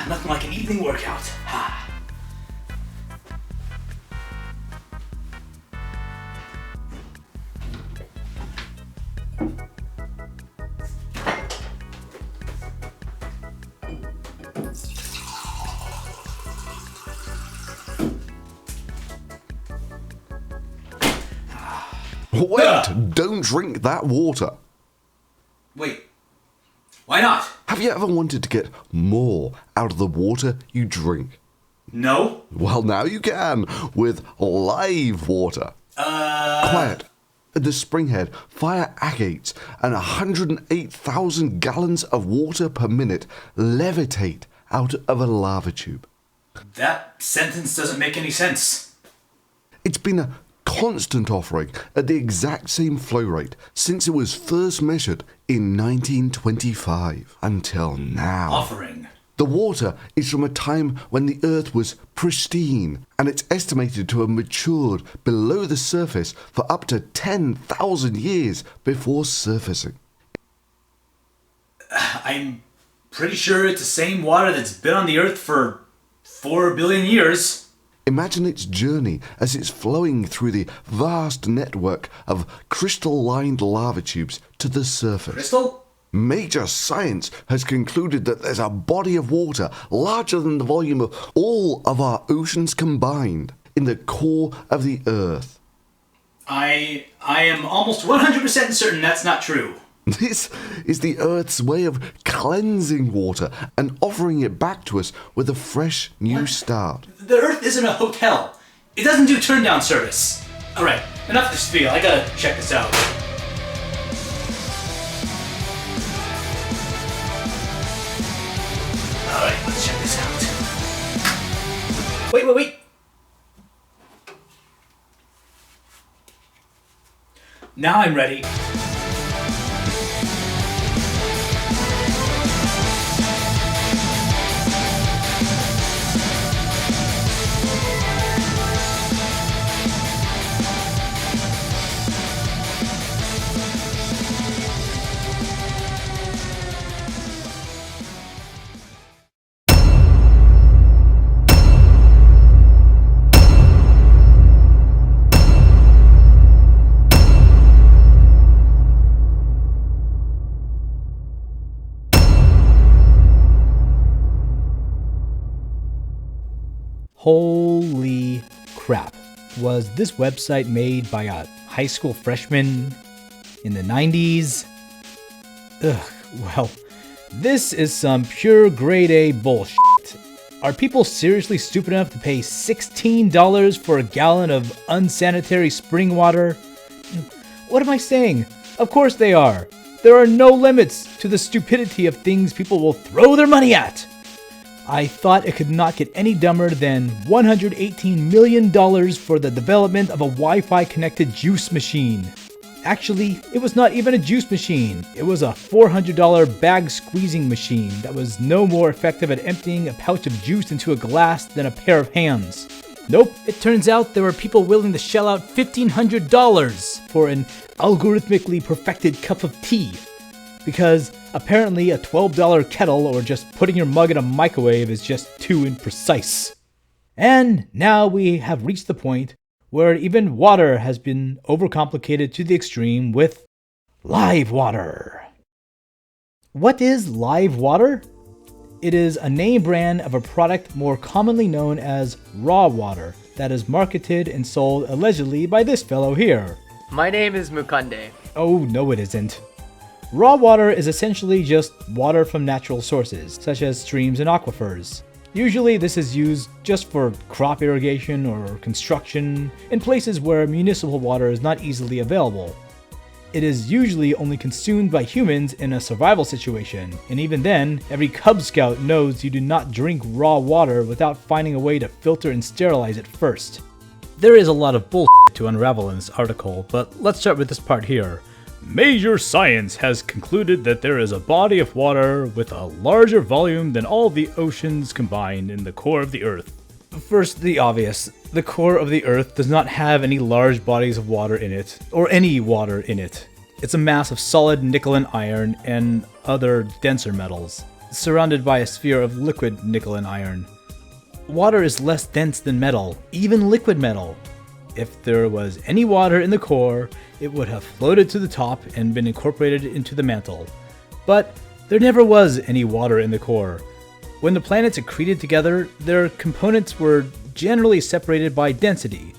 Nothing like an evening workout. Wait! Don't drink that water. Wait, why not? Have you ever wanted to get more out of the water you drink? No. Well, now you can with live water. Quiet. At the springhead, fire agates and 108,000 gallons of water per minute levitate out of a lava tube. That sentence doesn't make any sense. It's been a constant offering at the exact same flow rate since it was first measured in 1925 until now. Offering? The water is from a time when the Earth was pristine, and it's estimated to have matured below the surface for up to 10,000 years before surfacing. I'm pretty sure it's the same water that's been on the Earth for 4 billion years. Imagine its journey as it's flowing through the vast network of crystal-lined lava tubes to the surface. Crystal? Major science has concluded that there's a body of water larger than the volume of all of our oceans combined in the core of the Earth. I am almost 100% certain that's not true. This is the Earth's way of cleansing water and offering it back to us with a fresh new start. The Earth isn't a hotel. It doesn't do turn-down service. Alright, enough of this spiel. I gotta check this out. Alright, let's check this out. Wait. Now I'm ready. Holy crap. Was this website made by a high school freshman in the 90s? Ugh, well, this is some pure grade A bullshit. Are people seriously stupid enough to pay $16 for a gallon of unsanitary spring water? What am I saying? Of course they are. There are no limits to the stupidity of things people will throw their money at. I thought it could not get any dumber than $118 million for the development of a Wi-Fi connected juice machine. Actually, it was not even a juice machine. It was a $400 bag squeezing machine that was no more effective at emptying a pouch of juice into a glass than a pair of hands. Nope, it turns out there were people willing to shell out $1,500 for an algorithmically perfected cup of tea. Because apparently a $12 kettle or just putting your mug in a microwave is just too imprecise. And now we have reached the point where even water has been overcomplicated to the extreme with live water. What is live water? It is a name brand of a product more commonly known as raw water that is marketed and sold allegedly by this fellow here. My name is Mukhande. Oh, no it isn't. Raw water is essentially just water from natural sources, such as streams and aquifers. Usually this is used just for crop irrigation or construction in places where municipal water is not easily available. It is usually only consumed by humans in a survival situation, and even then, every Cub Scout knows you do not drink raw water without finding a way to filter and sterilize it first. There is a lot of bullshit to unravel in this article, but let's start with this part here. Major science has concluded that there is a body of water with a larger volume than all the oceans combined in the core of the Earth. First, the obvious. The core of the Earth does not have any large bodies of water in it, or any water in it. It's a mass of solid nickel and iron and other denser metals, surrounded by a sphere of liquid nickel and iron. Water is less dense than metal, even liquid metal. If there was any water in the core, it would have floated to the top and been incorporated into the mantle. But there never was any water in the core. When the planets accreted together, their components were generally separated by density.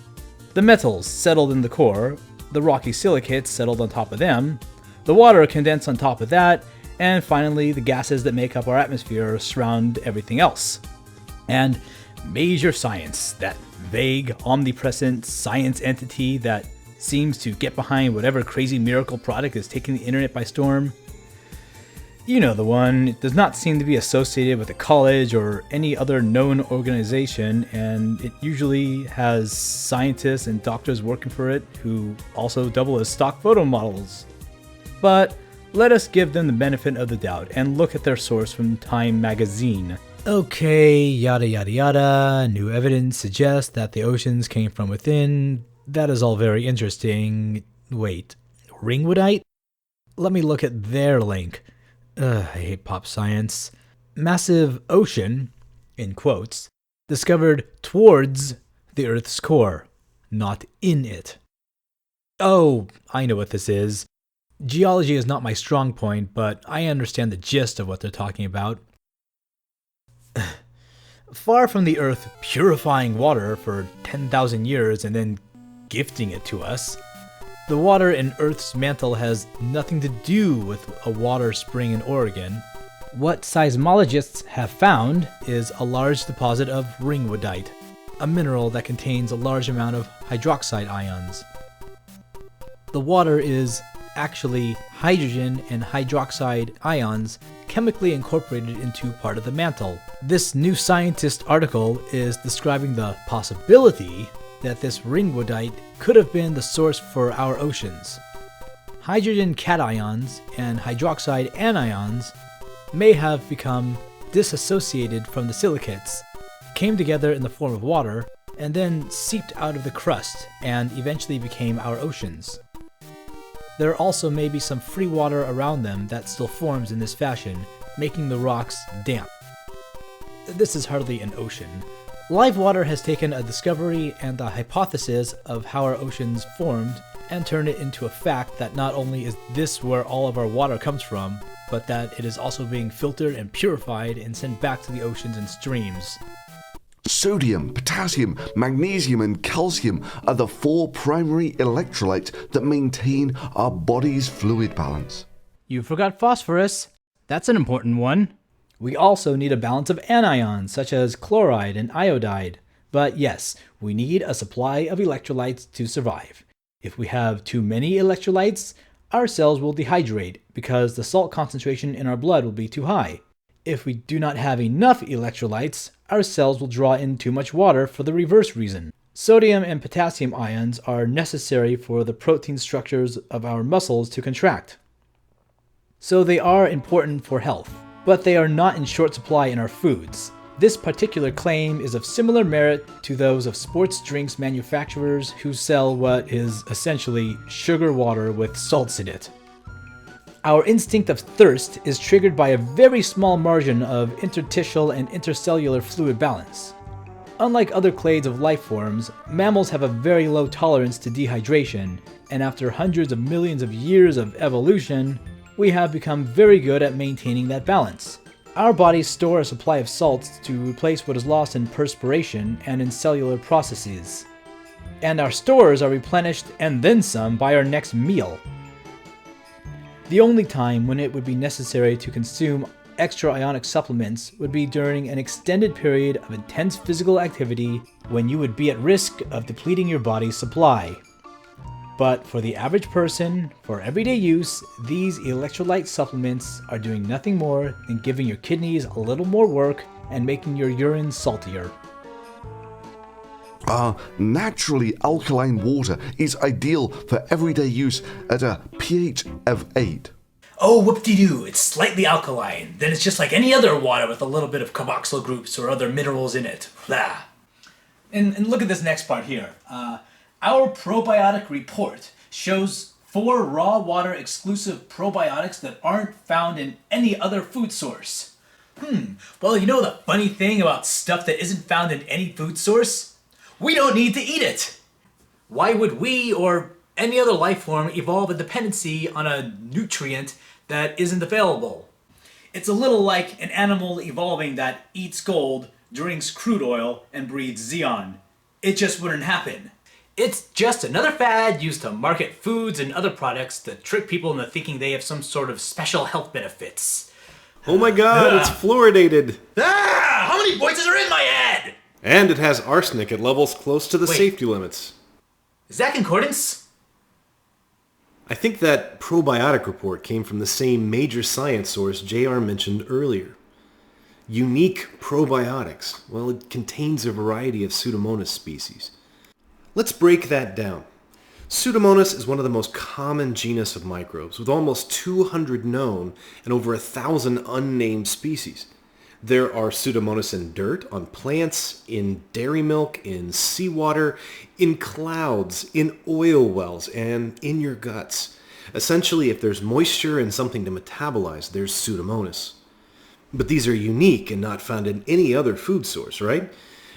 The metals settled in the core, the rocky silicates settled on top of them, the water condensed on top of that, and finally the gases that make up our atmosphere surround everything else. And major science, that vague, omnipresent science entity that seems to get behind whatever crazy miracle product is taking the internet by storm. You know the one. It does not seem to be associated with a college or any other known organization, and it usually has scientists and doctors working for it who also double as stock photo models. But let us give them the benefit of the doubt and look at their source from Time magazine. Okay, yada yada yada, new evidence suggests that the oceans came from within. That is all very interesting. Wait, ringwoodite? Let me look at their link. I hate pop science. Massive ocean, in quotes, discovered towards the Earth's core, not in it. Oh, I know what this is. Geology is not my strong point, but I understand the gist of what they're talking about. Far from the Earth purifying water for 10,000 years and then gifting it to us, the water in Earth's mantle has nothing to do with a water spring in Oregon. What seismologists have found is a large deposit of ringwoodite, a mineral that contains a large amount of hydroxide ions. The water is actually hydrogen and hydroxide ions chemically incorporated into part of the mantle. This New Scientist article is describing the possibility that this ringwoodite could have been the source for our oceans. Hydrogen cations and hydroxide anions may have become disassociated from the silicates, came together in the form of water, and then seeped out of the crust and eventually became our oceans. There also may be some free water around them that still forms in this fashion, making the rocks damp. This is hardly an ocean. Live water has taken a discovery and a hypothesis of how our oceans formed and turned it into a fact that not only is this where all of our water comes from, but that it is also being filtered and purified and sent back to the oceans and streams. Sodium, potassium, magnesium, and calcium are the 4 primary electrolytes that maintain our body's fluid balance. You forgot phosphorus. That's an important one. We also need a balance of anions, such as chloride and iodide. But yes, we need a supply of electrolytes to survive. If we have too many electrolytes, our cells will dehydrate because the salt concentration in our blood will be too high. If we do not have enough electrolytes, our cells will draw in too much water for the reverse reason. Sodium and potassium ions are necessary for the protein structures of our muscles to contract. So they are important for health, but they are not in short supply in our foods. This particular claim is of similar merit to those of sports drinks manufacturers who sell what is essentially sugar water with salts in it. Our instinct of thirst is triggered by a very small margin of interstitial and intercellular fluid balance. Unlike other clades of life forms, mammals have a very low tolerance to dehydration, and after hundreds of millions of years of evolution, we have become very good at maintaining that balance. Our bodies store a supply of salts to replace what is lost in perspiration and in cellular processes. And our stores are replenished and then some by our next meal. The only time when it would be necessary to consume extra ionic supplements would be during an extended period of intense physical activity when you would be at risk of depleting your body's supply. But for the average person, for everyday use, these electrolyte supplements are doing nothing more than giving your kidneys a little more work and making your urine saltier. Naturally alkaline water is ideal for everyday use at a pH of 8. Oh, whoop-de-doo, it's slightly alkaline. Then it's just like any other water with a little bit of carboxyl groups or other minerals in it. Blah. And look at this next part here. Our probiotic report shows 4 raw water exclusive probiotics that aren't found in any other food source. Well, you know the funny thing about stuff that isn't found in any food source? We don't need to eat it! Why would we or any other life form evolve a dependency on a nutrient that isn't available? It's a little like an animal evolving that eats gold, drinks crude oil, and breathes Xeon. It just wouldn't happen. It's just another fad used to market foods and other products to trick people into thinking they have some sort of special health benefits. Oh my god, it's fluoridated! How many voices are in my head? And it has arsenic at levels close to the safety limits. Is that concordance? I think that probiotic report came from the same major science source JR mentioned earlier. Unique probiotics. Well, it contains a variety of Pseudomonas species. Let's break that down. Pseudomonas is one of the most common genus of microbes, with almost 200 known and over 1,000 unnamed species. There are Pseudomonas in dirt, on plants, in dairy milk, in seawater, in clouds, in oil wells, and in your guts. Essentially, if there's moisture and something to metabolize, there's Pseudomonas. But these are unique and not found in any other food source, right?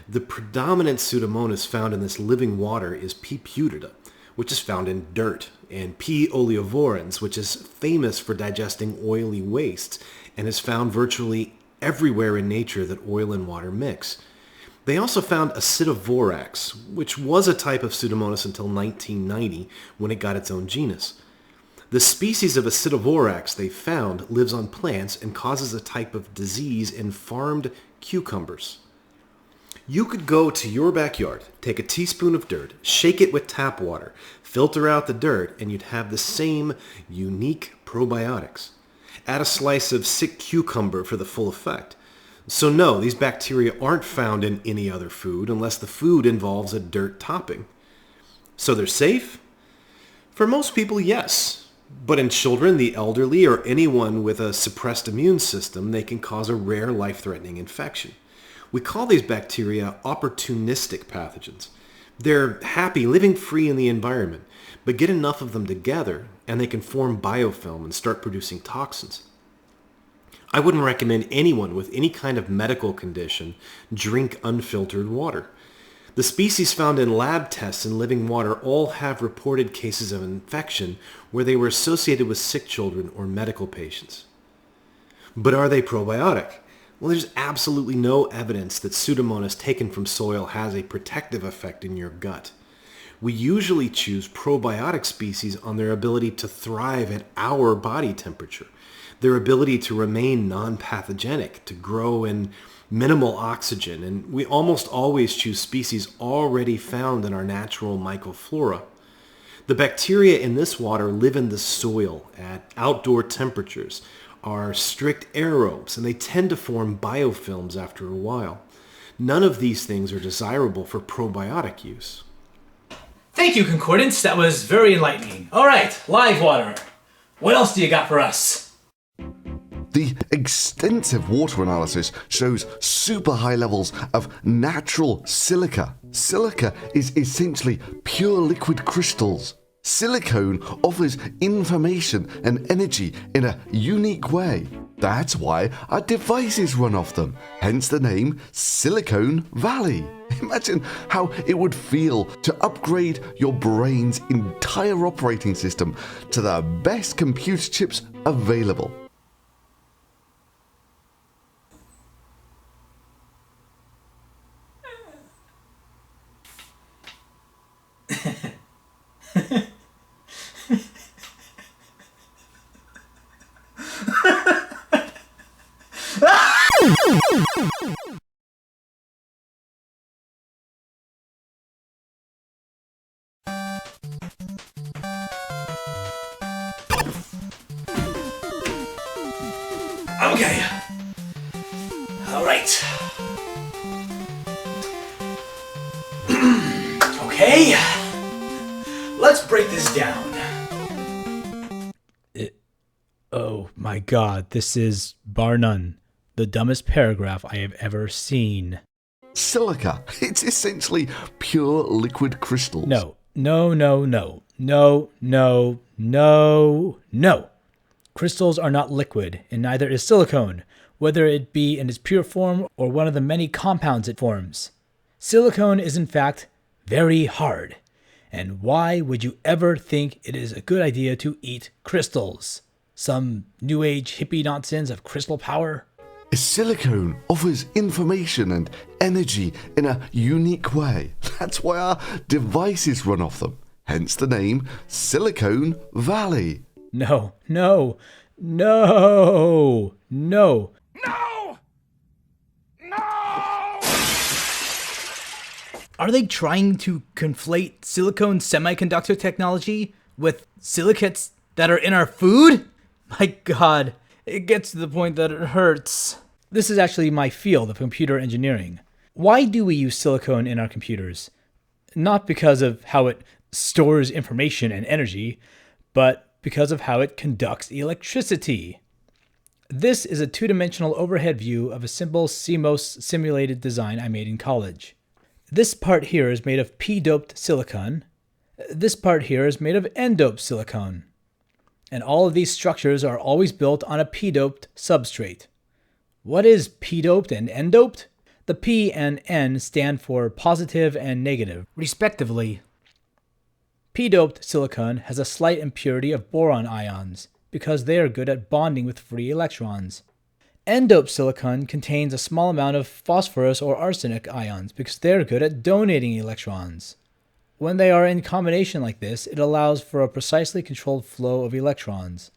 The predominant Pseudomonas found in this living water is P. putida, which is found in dirt, and P. oleovorans, which is famous for digesting oily wastes and is found virtually everywhere in nature that oil and water mix. They also found Acidovorax, which was a type of Pseudomonas until 1990 when it got its own genus. The species of Acidovorax they found lives on plants and causes a type of disease in farmed cucumbers. You could go to your backyard, take a teaspoon of dirt, shake it with tap water, filter out the dirt, and you'd have the same unique probiotics. Add a slice of sick cucumber for the full effect. So no, these bacteria aren't found in any other food unless the food involves a dirt topping. So they're safe? For most people, yes. But in children, the elderly, or anyone with a suppressed immune system, they can cause a rare life-threatening infection. We call these bacteria opportunistic pathogens. They're happy living free in the environment, but get enough of them together and they can form biofilm and start producing toxins. I wouldn't recommend anyone with any kind of medical condition drink unfiltered water. The species found in lab tests in living water all have reported cases of infection where they were associated with sick children or medical patients. But are they probiotic? Well, there's absolutely no evidence that Pseudomonas taken from soil has a protective effect in your gut. We usually choose probiotic species on their ability to thrive at our body temperature, their ability to remain non-pathogenic, to grow in minimal oxygen, and we almost always choose species already found in our natural microflora. The bacteria in this water live in the soil at outdoor temperatures, are strict aerobes, and they tend to form biofilms after a while. None of these things are desirable for probiotic use. Thank you, Concordance. That was very enlightening. All right, live water. What else do you got for us? The extensive water analysis shows super high levels of natural silica. Silica is essentially pure liquid crystals. Silicone offers information and energy in a unique way. That's why our devices run off them, hence the name Silicon Valley. Imagine how it would feel to upgrade your brain's entire operating system to the best computer chips available. Okay. All right. Okay, let's break this down. Oh my god, this is, bar none, the dumbest paragraph I have ever seen. Silica. It's essentially pure liquid crystals. No. Crystals are not liquid, and neither is silicone, whether it be in its pure form or one of the many compounds it forms. Silicone is in fact very hard. And why would you ever think it is a good idea to eat crystals? Some new age hippie nonsense of crystal power? Silicone offers information and energy in a unique way. That's why our devices run off them. Hence the name Silicon Valley. No. Are they trying to conflate silicone semiconductor technology with silicates that are in our food? My god, it gets to the point that it hurts. This is actually my field of computer engineering. Why do we use silicone in our computers? Not because of how it stores information and energy, but because of how it conducts electricity. This is a two-dimensional overhead view of a simple CMOS simulated design I made in college. This part here is made of p-doped silicon. This part here is made of n-doped silicon. And all of these structures are always built on a p-doped substrate. What is p-doped and n-doped? The P and N stand for positive and negative, respectively. P-doped silicon has a slight impurity of boron ions, because they are good at bonding with free electrons. N-doped silicon contains a small amount of phosphorus or arsenic ions, because they are good at donating electrons. When they are in combination like this, it allows for a precisely controlled flow of electrons.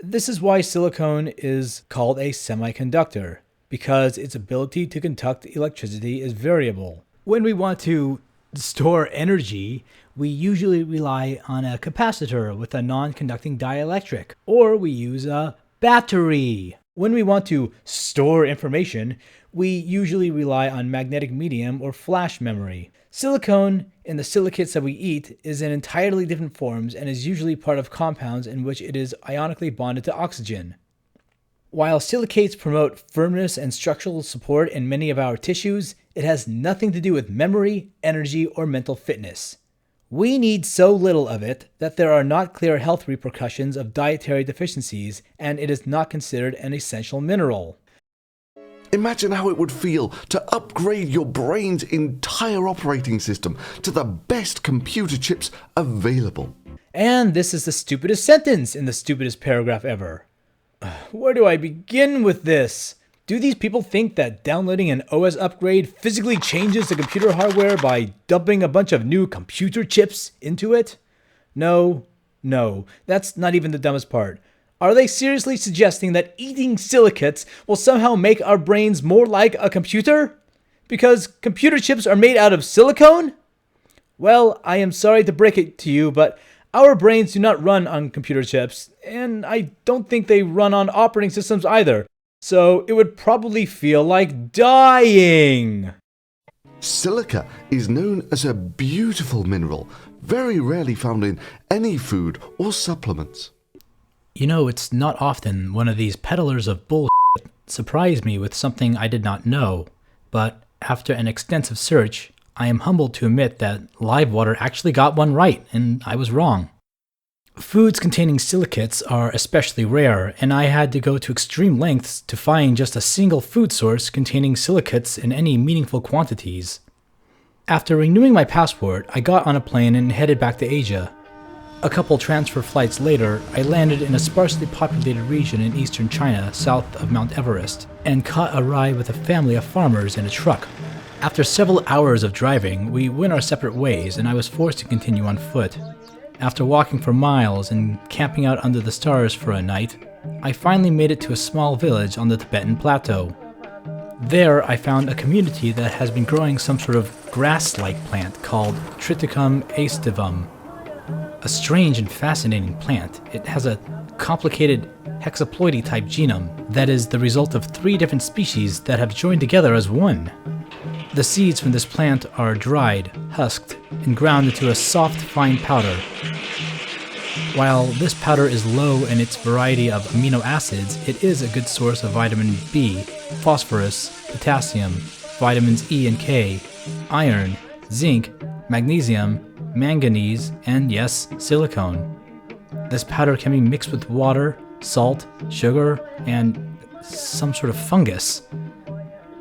This is why silicon is called a semiconductor, because its ability to conduct electricity is variable. When we want to store energy, we usually rely on a capacitor with a non-conducting dielectric, or we use a battery. When we want to store information, we usually rely on magnetic medium or flash memory. Silicone in the silicates that we eat is in entirely different forms and is usually part of compounds in which it is ionically bonded to oxygen. While silicates promote firmness and structural support in many of our tissues, it has nothing to do with memory, energy, or mental fitness. We need so little of it that there are not clear health repercussions of dietary deficiencies, and it is not considered an essential mineral. Imagine how it would feel to upgrade your brain's entire operating system to the best computer chips available. And this is the stupidest sentence in the stupidest paragraph ever. Where do I begin with this? Do these people think that downloading an OS upgrade physically changes the computer hardware by dumping a bunch of new computer chips into it? No, that's not even the dumbest part. Are they seriously suggesting that eating silicates will somehow make our brains more like a computer? Because computer chips are made out of silicone? Well, I am sorry to break it to you, but our brains do not run on computer chips, and I don't think they run on operating systems either. So it would probably feel like dying. Silica is known as a beautiful mineral, very rarely found in any food or supplements. You know, it's not often one of these peddlers of bullshit surprised me with something I did not know, but after an extensive search, I am humbled to admit that Live Water actually got one right, and I was wrong. Foods containing silicates are especially rare, and I had to go to extreme lengths to find just a single food source containing silicates in any meaningful quantities. After renewing my passport, I got on a plane and headed back to Asia. A couple transfer flights later, I landed in a sparsely populated region in eastern China, south of Mount Everest, and caught a ride with a family of farmers in a truck. After several hours of driving, we went our separate ways, and I was forced to continue on foot. After walking for miles and camping out under the stars for a night, I finally made it to a small village on the Tibetan plateau. There, I found a community that has been growing some sort of grass-like plant called Triticum aestivum. A strange and fascinating plant. It has a complicated hexaploidy-type genome that is the result of 3 different species that have joined together as one. The seeds from this plant are dried, husked, and ground into a soft, fine powder. While this powder is low in its variety of amino acids, it is a good source of vitamin B, phosphorus, potassium, vitamins E and K, iron, zinc, magnesium, manganese, and yes, silicone. This powder can be mixed with water, salt, sugar, and some sort of fungus.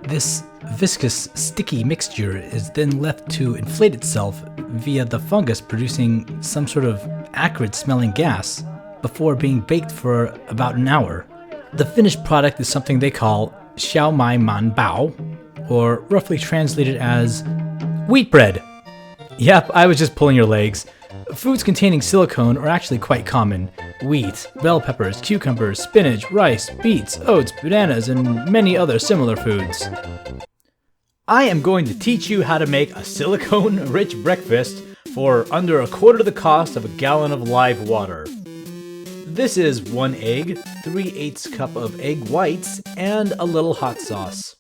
This viscous, sticky mixture is then left to inflate itself via the fungus producing some sort of acrid-smelling gas before being baked for about an hour. The finished product is something they call xiao mai man bao, or roughly translated as wheat bread. Yep, I was just pulling your legs. Foods containing silicone are actually quite common. Wheat, bell peppers, cucumbers, spinach, rice, beets, oats, bananas, and many other similar foods. I am going to teach you how to make a silicone-rich breakfast for under a quarter the cost of a gallon of live water. This is 1 egg, 3/8 cup of egg whites, and a little hot sauce.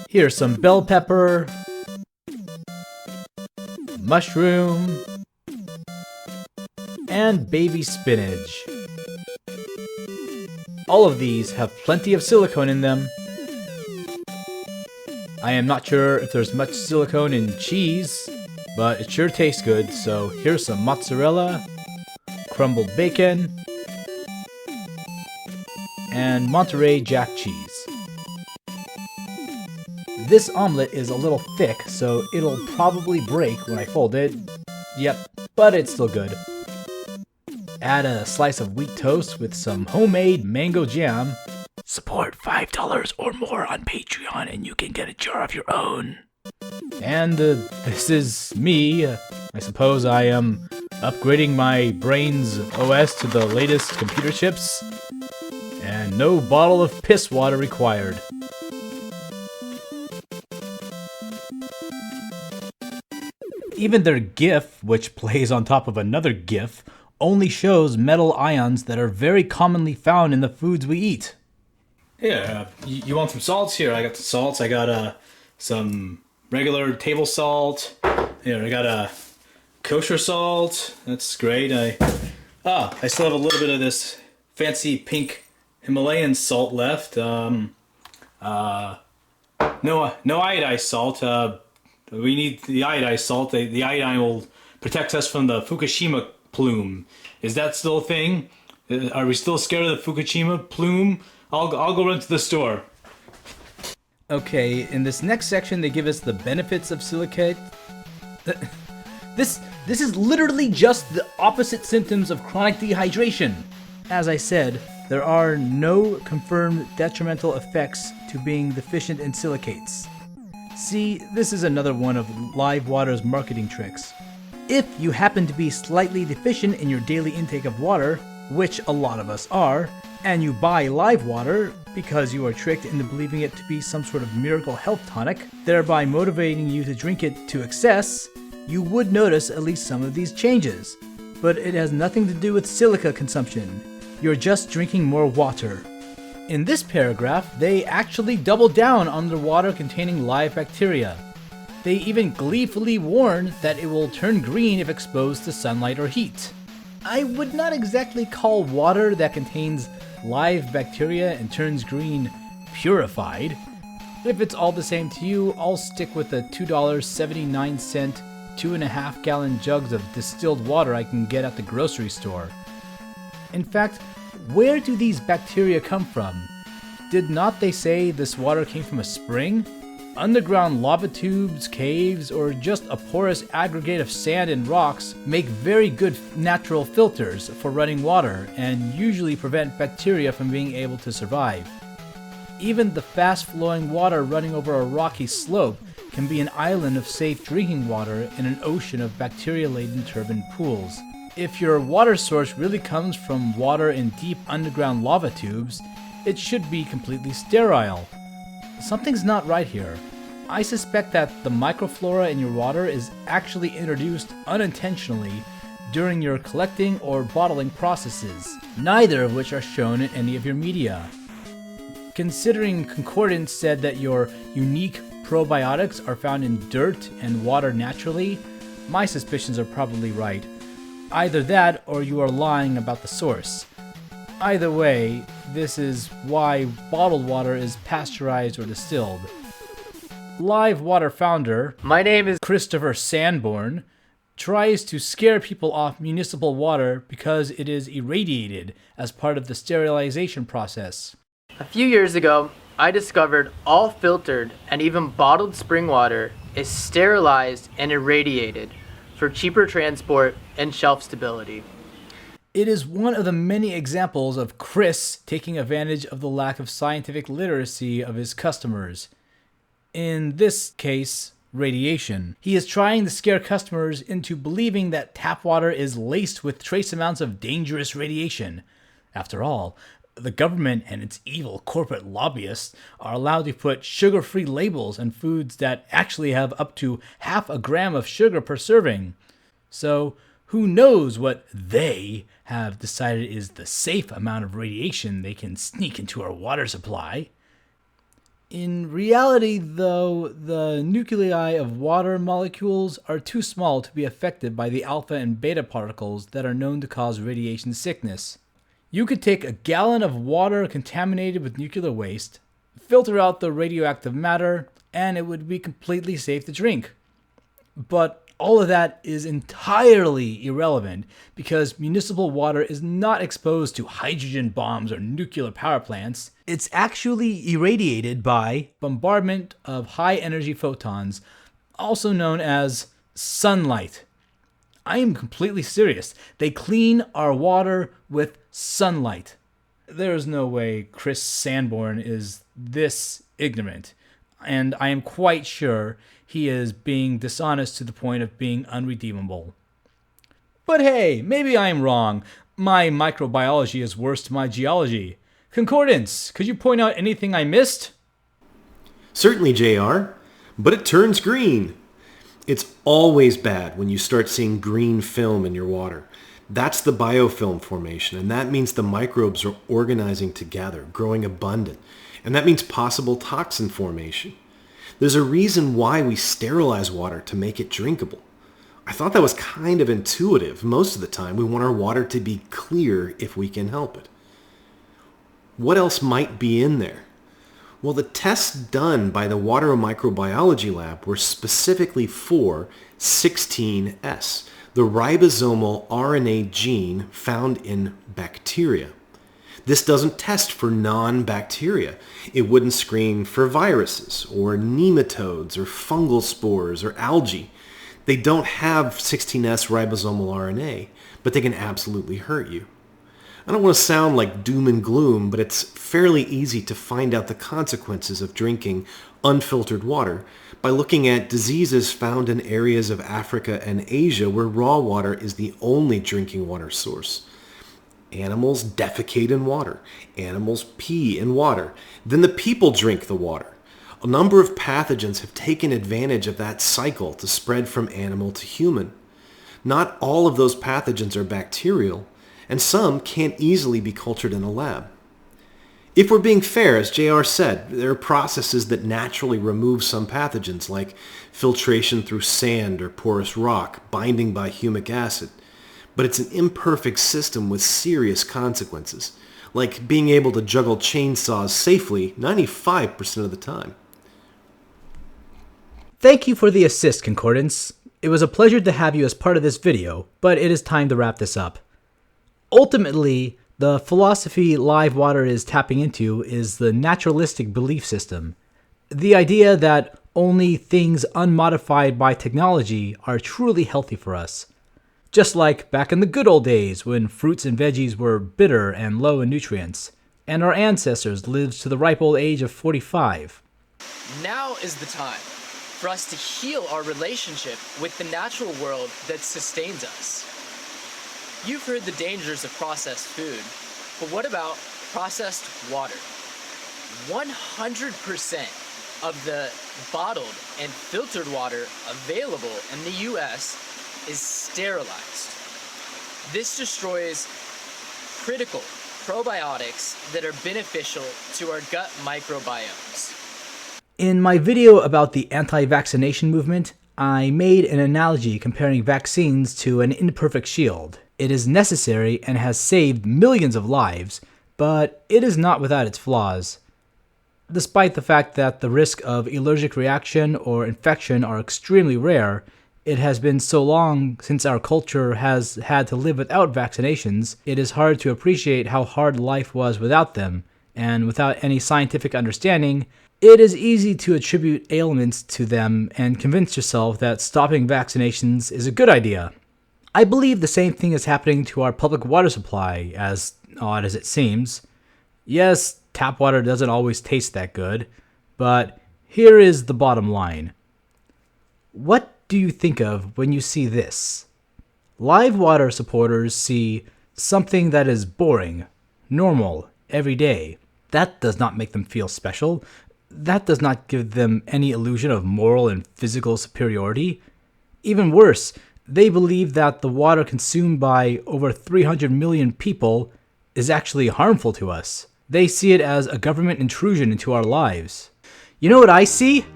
Here's some bell pepper, mushroom, and baby spinach. All of these have plenty of silicone in them. I am not sure if there's much silicone in cheese, but it sure tastes good, so here's some mozzarella, crumbled bacon, and Monterey Jack cheese. This omelet is a little thick, so it'll probably break when I fold it. Yep, but it's still good. Add a slice of wheat toast with some homemade mango jam. Support $5 or more on Patreon and you can get a jar of your own. And this is me. I suppose I am upgrading my brain's OS to the latest computer chips. And no bottle of piss water required. Even their GIF, which plays on top of another GIF, only shows metal ions that are very commonly found in the foods we eat. Here, you want some salts? Here, I got the salts. I got some regular table salt. Here, I got a kosher salt. That's great. I still have a little bit of this fancy pink Himalayan salt left. No iodized salt. We need the iodized salt. The iodine will protect us from the Fukushima plume. Is that still a thing? Are we still scared of the Fukushima plume? I'll go run to the store. Okay, in this next section they give us the benefits of silicate. This is literally just the opposite symptoms of chronic dehydration. As I said, there are no confirmed detrimental effects to being deficient in silicates. See, this is another one of Live Water's marketing tricks. If you happen to be slightly deficient in your daily intake of water, which a lot of us are, and you buy Live Water because you are tricked into believing it to be some sort of miracle health tonic, thereby motivating you to drink it to excess, you would notice at least some of these changes. But it has nothing to do with silica consumption. You're just drinking more water. In this paragraph, they actually double down on the water containing live bacteria. They even gleefully warn that it will turn green if exposed to sunlight or heat. I would not exactly call water that contains live bacteria and turns green purified. If it's all the same to you, I'll stick with the $2.79 2.5 gallon jugs of distilled water I can get at the grocery store. In fact, where do these bacteria come from? Did not they say this water came from a spring? Underground lava tubes, caves, or just a porous aggregate of sand and rocks make very good natural filters for running water and usually prevent bacteria from being able to survive. Even the fast-flowing water running over a rocky slope can be an island of safe drinking water in an ocean of bacteria-laden turbid pools. If your water source really comes from water in deep underground lava tubes, it should be completely sterile. Something's not right here. I suspect that the microflora in your water is actually introduced unintentionally during your collecting or bottling processes, neither of which are shown in any of your media. considering Concordance said that your unique probiotics are found in dirt and water naturally, my suspicions are probably right. Either that or you are lying about the source. Either way, this is why bottled water is pasteurized or distilled. Live Water founder, My name is Christopher Sanborn, tries to scare people off municipal water because it is irradiated as part of the sterilization process. A few years ago, I discovered all filtered and even bottled spring water is sterilized and irradiated for cheaper transport and shelf stability. It is one of the many examples of Chris taking advantage of the lack of scientific literacy of his customers. In this case, radiation. He is trying to scare customers into believing that tap water is laced with trace amounts of dangerous radiation. After all, the government and its evil corporate lobbyists are allowed to put sugar-free labels on foods that actually have up to half a gram of sugar per serving. So, who knows what they have decided is the safe amount of radiation they can sneak into our water supply? In reality, though, the nuclei of water molecules are too small to be affected by the alpha and beta particles that are known to cause radiation sickness. You could take a gallon of water contaminated with nuclear waste, filter out the radioactive matter, and it would be completely safe to drink. But all of that is entirely irrelevant because municipal water is not exposed to hydrogen bombs or nuclear power plants. It's actually irradiated by bombardment of high-energy photons, also known as sunlight. I am completely serious. They clean our water with sunlight. There is no way Chris Sanborn is this ignorant, and I am quite sure he is being dishonest to the point of being unredeemable. But hey, maybe I am wrong. My microbiology is worse to my geology. Concordance, could you point out anything I missed? Certainly, JR, but it turns green. It's always bad when you start seeing green film in your water. That's the biofilm formation, and that means the microbes are organizing together, growing abundant, and that means possible toxin formation. There's a reason why we sterilize water to make it drinkable. I thought that was kind of intuitive. Most of the time, we want our water to be clear if we can help it. What else might be in there? Well, the tests done by the Water Microbiology Lab were specifically for 16S, the ribosomal RNA gene found in bacteria. This doesn't test for non-bacteria. It wouldn't screen for viruses or nematodes or fungal spores or algae. They don't have 16S ribosomal RNA, but they can absolutely hurt you. I don't want to sound like doom and gloom, but it's fairly easy to find out the consequences of drinking unfiltered water by looking at diseases found in areas of Africa and Asia where raw water is the only drinking water source. Animals defecate in water. Animals pee in water. Then the people drink the water. A number of pathogens have taken advantage of that cycle to spread from animal to human. Not all of those pathogens are bacterial, and some can't easily be cultured in a lab. If we're being fair, as JR said, there are processes that naturally remove some pathogens, like filtration through sand or porous rock, binding by humic acid. But it's an imperfect system with serious consequences, like being able to juggle chainsaws safely 95% of the time. Thank you for the assist, Concordance. It was a pleasure to have you as part of this video, but it is time to wrap this up. Ultimately, the philosophy Live Water is tapping into is the naturalistic belief system. The idea that only things unmodified by technology are truly healthy for us. Just like back in the good old days when fruits and veggies were bitter and low in nutrients, and our ancestors lived to the ripe old age of 45. Now is the time for us to heal our relationship with the natural world that sustains us. You've heard the dangers of processed food, but what about processed water? 100% of the bottled and filtered water available in the US is sterilized. This destroys critical probiotics that are beneficial to our gut microbiomes. In my video about the anti-vaccination movement, I made an analogy comparing vaccines to an imperfect shield. It is necessary and has saved millions of lives, but it is not without its flaws. Despite the fact that the risk of allergic reaction or infection are extremely rare, it has been so long since our culture has had to live without vaccinations, it is hard to appreciate how hard life was without them, and without any scientific understanding, it is easy to attribute ailments to them and convince yourself that stopping vaccinations is a good idea. I believe the same thing is happening to our public water supply, as odd as it seems. Yes, tap water doesn't always taste that good, but here is the bottom line. What do you think of when you see this? Live water supporters see something that is boring, normal, everyday. That does not make them feel special. That does not give them any illusion of moral and physical superiority. Even worse, they believe that the water consumed by over 300 million people is actually harmful to us. They see it as a government intrusion into our lives. You know what I see?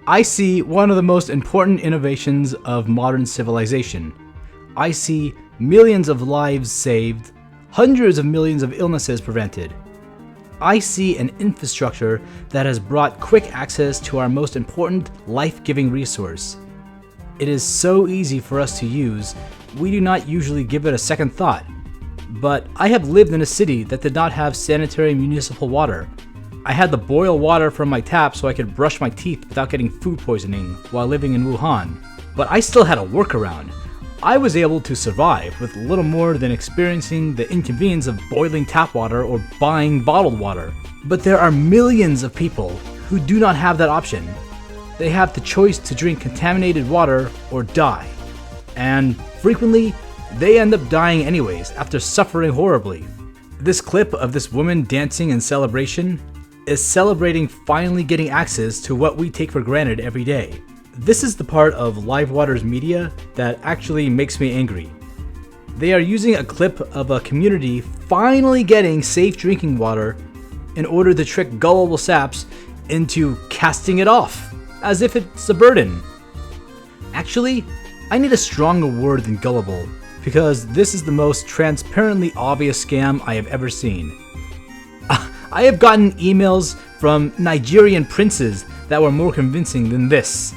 I see one of the most important innovations of modern civilization. I see millions of lives saved, hundreds of millions of illnesses prevented. I see an infrastructure that has brought quick access to our most important life-giving resource. It is so easy for us to use, we do not usually give it a second thought. But I have lived in a city that did not have sanitary municipal water. I had to boil water from my tap so I could brush my teeth without getting food poisoning while living in Wuhan. But I still had a workaround. I was able to survive with little more than experiencing the inconvenience of boiling tap water or buying bottled water. But there are millions of people who do not have that option. They have the choice to drink contaminated water or die. And frequently, they end up dying anyways after suffering horribly. This clip of this woman dancing in celebration is celebrating finally getting access to what we take for granted every day. This is the part of Live Water's media that actually makes me angry. They are using a clip of a community finally getting safe drinking water in order to trick gullible saps into casting it off, as if it's a burden. Actually, I need a stronger word than gullible, because this is the most transparently obvious scam I have ever seen. I have gotten emails from Nigerian princes that were more convincing than this.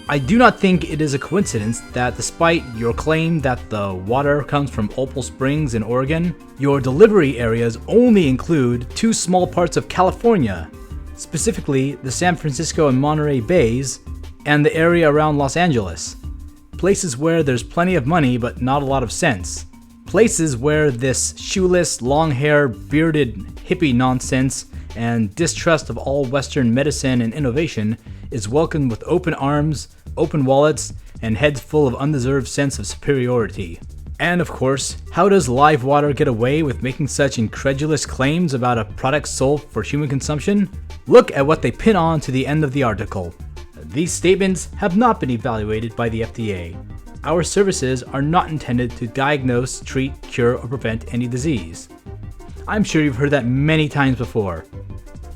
I do not think it is a coincidence that despite your claim that the water comes from Opal Springs in Oregon, your delivery areas only include two small parts of California, specifically the San Francisco and Monterey Bays, and the area around Los Angeles. Places where there's plenty of money but not a lot of sense. Places where this shoeless, long-haired, bearded hippie nonsense and distrust of all Western medicine and innovation is welcomed with open arms, open wallets, and heads full of undeserved sense of superiority. And of course, how does Live Water get away with making such incredulous claims about a product sold for human consumption? Look at what they pin on to the end of the article. These statements have not been evaluated by the FDA. Our services are not intended to diagnose, treat, cure, or prevent any disease. I'm sure you've heard that many times before.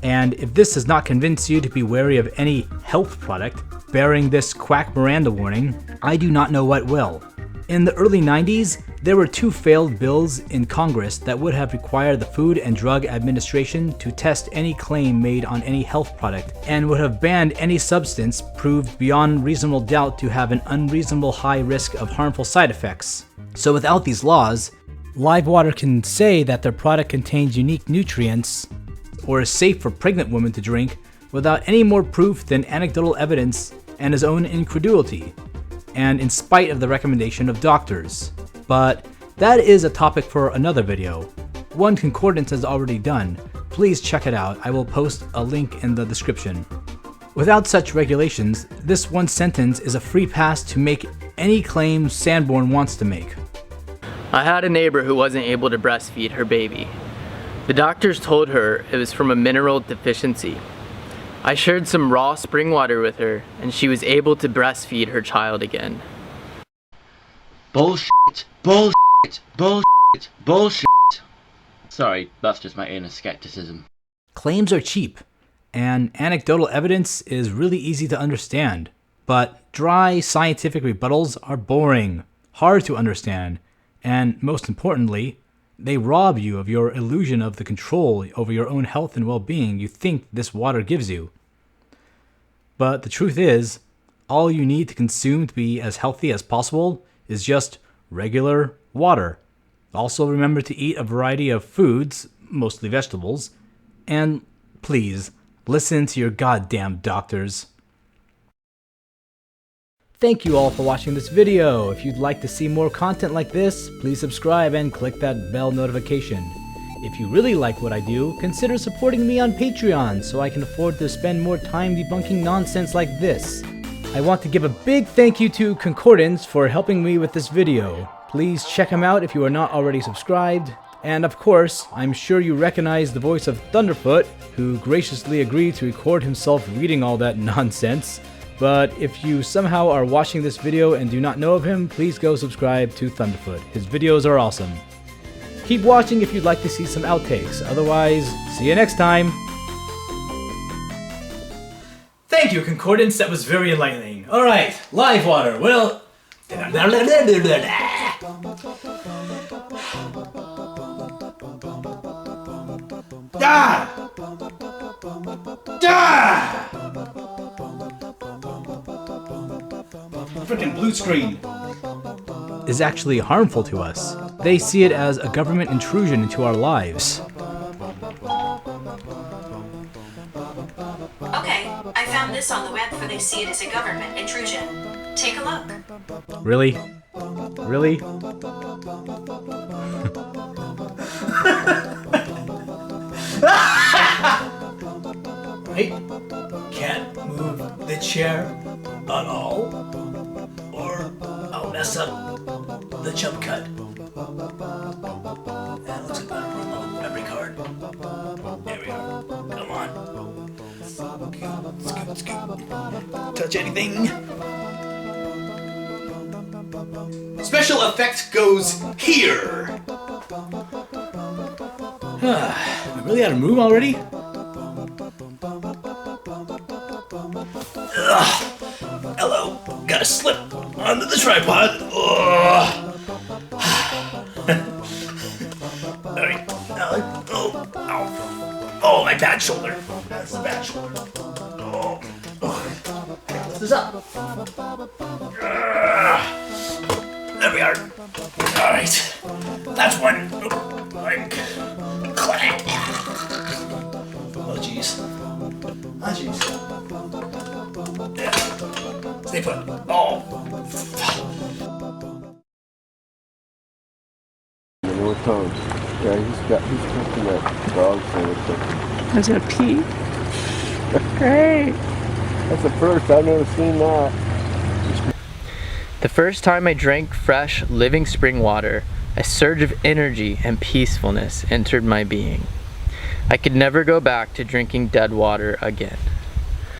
And if this does not convince you to be wary of any health product bearing this quack Miranda warning, I do not know what will. In the early 90s, there were two failed bills in Congress that would have required the Food and Drug Administration to test any claim made on any health product and would have banned any substance proved beyond reasonable doubt to have an unreasonable high risk of harmful side effects. So without these laws, Live Water can say that their product contains unique nutrients or is safe for pregnant women to drink without any more proof than anecdotal evidence and his own incredulity, and in spite of the recommendation of doctors. But that is a topic for another video. One concordance is already done. Please check it out. I will post a link in the description. Without such regulations, this one sentence is a free pass to make any claim Sanborn wants to make. I had a neighbor who wasn't able to breastfeed her baby. The doctors told her it was from a mineral deficiency. I shared some raw spring water with her, and she was able to breastfeed her child again. Bullshit, bullshit, bullshit, bullshit. Sorry, that's just my inner skepticism. Claims are cheap, and anecdotal evidence is really easy to understand. But dry scientific rebuttals are boring, hard to understand, and most importantly, they rob you of your illusion of the control over your own health and well-being you think this water gives you. But the truth is, all you need to consume to be as healthy as possible is just regular water. Also remember to eat a variety of foods, mostly vegetables, and please, listen to your goddamn doctors. Thank you all for watching this video. If you'd like to see more content like this, please subscribe and click that bell notification. If you really like what I do, consider supporting me on Patreon so I can afford to spend more time debunking nonsense like this. I want to give a big thank you to Concordance for helping me with this video. Please check him out if you are not already subscribed. And of course, I'm sure you recognize the voice of Thunderfoot, who graciously agreed to record himself reading all that nonsense. But if you somehow are watching this video and do not know of him, please go subscribe to Thunderfoot. His videos are awesome. Keep watching if you'd like to see some outtakes. Otherwise, see you next time! Thank you, Concordance. That was very enlightening. Alright, live water. Well... Freaking blue screen is actually harmful to us. They see it as a government intrusion into our lives. Okay, I found this on the web for they see it as a government intrusion. Take a look. Really? Really? I can't move the chair at all, or I'll mess up the jump cut. That looks like I'm on the memory card. There we are. Come on. Scoop, scoop. Touch anything. Special effect goes here. Am I really out of room already? Hello. Gotta slip onto the tripod. Alright. Oh, my bad shoulder. That's the bad shoulder. Lift this up. There we are. Alright. That's one. Clack. Oh, jeez. Oh, jeez. Yeah. Stay put. Oh. More tongues. Yeah, he's cooking that dog sandwich. Is it a pea? Great. That's the first. I've never seen that. The first time I drank fresh, living spring water, a surge of energy and peacefulness entered my being. I could never go back to drinking dead water again.